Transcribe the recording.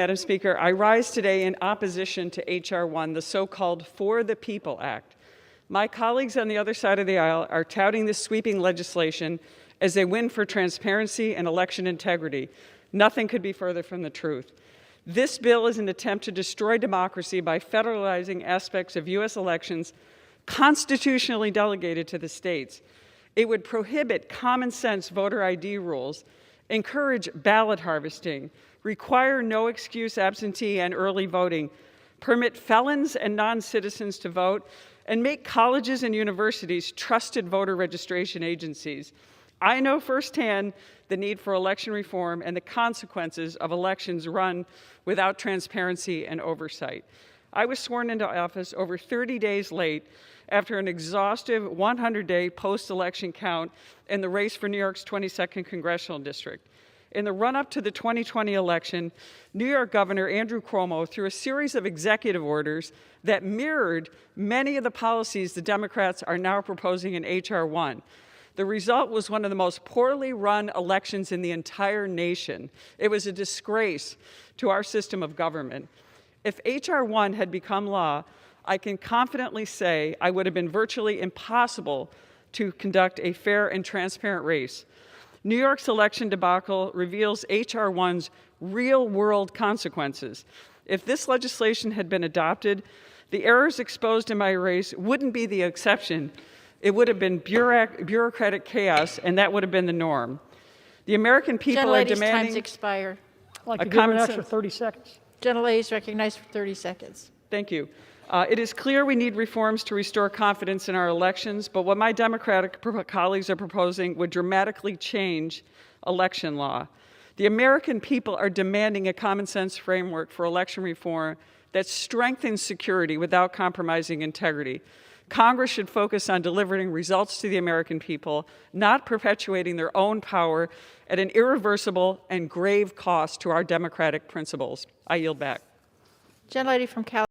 Madam Speaker, I rise today in opposition to HR1, the so-called For the People Act. My colleagues on the other side of the aisle are touting this sweeping legislation as a win for transparency and election integrity. Nothing could be further from the truth. This bill is an attempt to destroy democracy by federalizing aspects of U.S. elections constitutionally delegated to the states. It would prohibit common sense voter ID rules, encourage ballot harvesting, require no excuse absentee and early voting, permit felons and non-citizens to vote, and make colleges and universities trusted voter registration agencies. I know firsthand the need for election reform and the consequences of elections run without transparency and oversight. I was sworn into office over 30 days late after an exhaustive 100-day post-election count in the race for New York's 22nd Congressional District. In the run-up to the 2020 election, New York Governor Andrew Cuomo threw a series of executive orders that mirrored many of the policies the Democrats are now proposing in HR1. The result was one of the most poorly run elections in the entire nation. It was a disgrace to our system of government. If HR1 had become law, I can confidently say it would have been virtually impossible to conduct a fair and transparent race. New York's election debacle reveals HR1's real-world consequences. If this legislation had been adopted, the errors exposed in my race wouldn't be the exception. It would have been bureaucratic chaos, and that would have been the norm. The American people are demanding... Time's expired. I'd like to give her an extra 30 seconds. Gentlelady is recognized for 30 seconds. Thank you. It is clear we need reforms to restore confidence in our elections, but what my Democratic colleagues are proposing would dramatically change election law. The American people are demanding a common-sense framework for election reform that strengthens security without compromising integrity. Congress should focus on delivering results to the American people, not perpetuating their own power at an irreversible and grave cost to our democratic principles. I yield back. Gentlelady from California.